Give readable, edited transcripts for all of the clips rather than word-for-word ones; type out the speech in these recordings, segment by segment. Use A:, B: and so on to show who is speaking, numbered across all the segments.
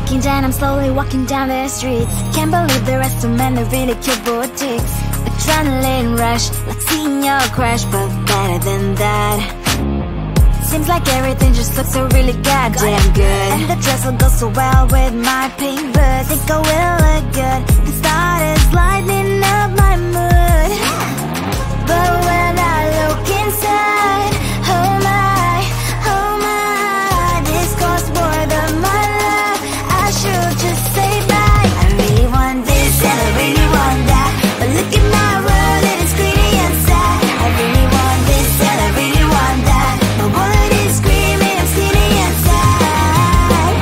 A: breaking down, I'm slowly walking down the streets. Can't believe there are so many really cute boutiques. Adrenaline rush, like seeing your crush, but better than that. Seems like everything just looks so really goddamn good. And the dress will go so well with my pink boots. Think I will look good. The start is lighting up my mood. But when I look inside, oh my, this costs more than my love. I should just say bye. I really want this and I really want that, but look at my world, it is greedy inside. I really want this and I really want that. My wallet is screaming, I'm skinny inside.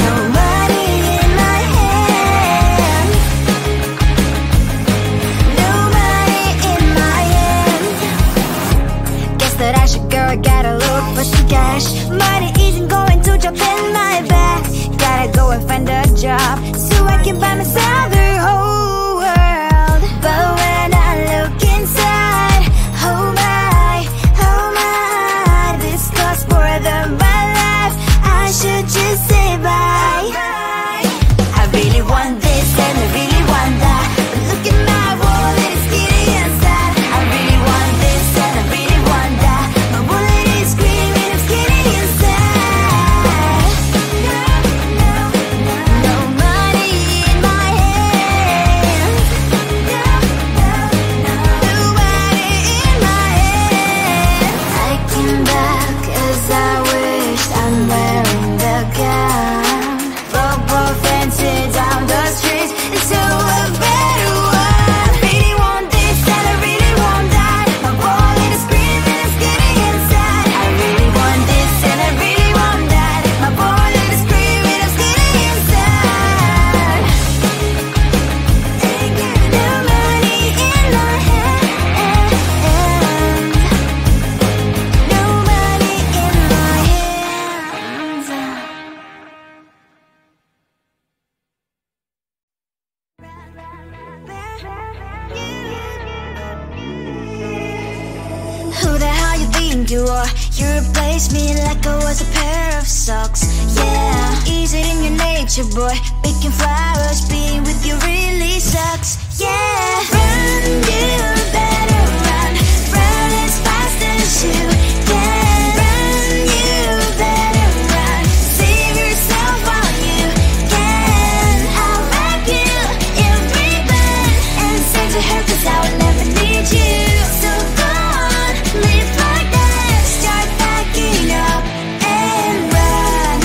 A: No money in my hand. No money in my hand. Guess that I should go, I gotta look for some cash. Money isn't going to drop in my bag. Gotta go and find a job so I can buy myself the whole world. But when I look inside, oh my, this costs more than my life. I should just say bye. I really want this and I really want that, but look at my wallet, it's skinny inside. I really want this and I really want that. My wallet is screaming, I'm skinny inside. No money in my hand. No money in my hand. I came back as I wished. I'm wearing the gown. Football fancy down the streets into a better one. I really want this and I really want that. My wallet is screaming, it's getting inside. I really want this and I really want that. My wallet is screaming, it's getting inside. No money in my hand. No money in my hands. Who the hell you think you are? You replaced me like I was a pair of socks. Yeah, is it in your nature, boy? Picking flowers, being with you really sucks. Yeah, run, you better run. Run as fast as you can. Run, you better run. Save yourself while you can. I'll wrap you in ribbon and send to her, 'cause I will never need you. So go on, live like that. Start packing up and run.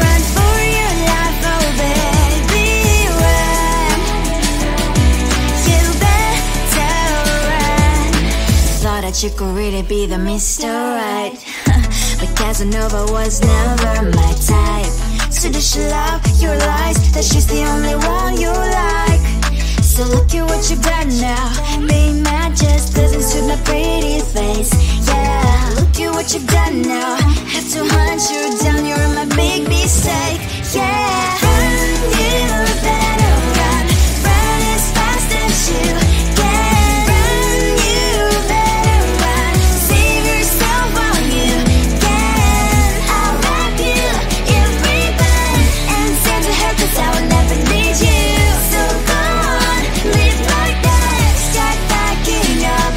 A: Run for your life, oh baby, run. You better run. Thought that you could really be the Mr. Right, but Casanova was never my type. So does she love your lies, that she's the only one you like? So look at what you got now. Being mad just doesn't suit my pretty face. Yeah, look at what you got now. Have to hunt you down, you're my big mistake. Yeah, run, you better run. Run as fast as you can. Run, you better run. Save yourself while you can. I'll wrap you in ribbon and send to her, 'cause I will never need you. So go on, live like that. Start packing up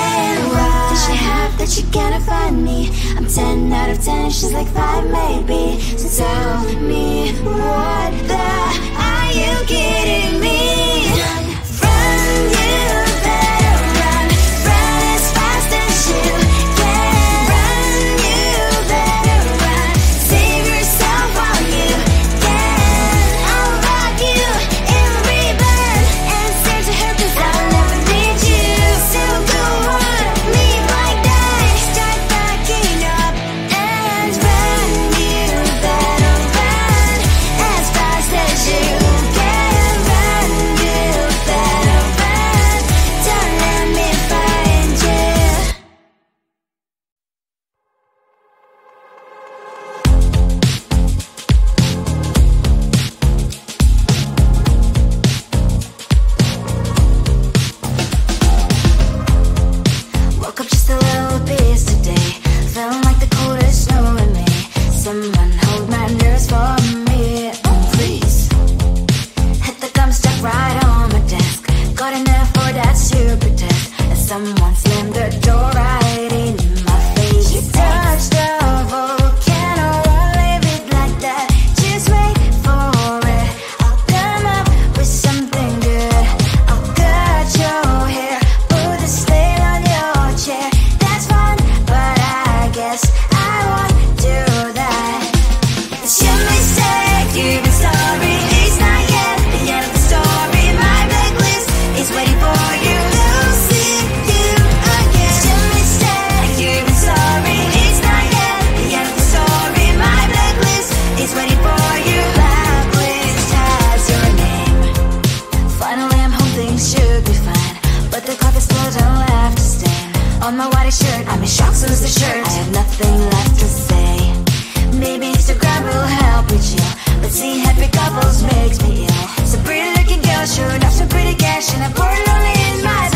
A: and run. Does she have that she cannot find me? I'm 10 out of 10, she's like 5 maybe. So tell me, what the are you kidding me? Run, you better run. Run as fast as you can. Run, you better run. Save yourself while you can. I'll wrap you in ribbon and send to her, 'cause I will never need you. So go on, live like that. Start packing up and run. You better run as fast as you can. Run, you slammed the door right in my face. You touched the volcano, won't leave it like that. Just wait for it. I'll come up with something good. I'll cut your hair, put a stain on your chair. That's fun, but I guess I won't do that. It's your mistake, you've been sorry. It's not yet the end of the story. My blacklist is waiting for you. Losing you again. It's your mistake, you've been sorry. It's not yet the end of the story. My blacklist is waiting for you. Blacklist has your name. Finally I'm home, things should be fine, but the carpet's still don't left to stain. On my white shirt, I'm in shock, so is the shirt. I have nothing left to say. Maybe Instagram will help with you, but seeing happy couples makes me ill. Some pretty looking girl showing off some pretty cash, and I'm pouring only in my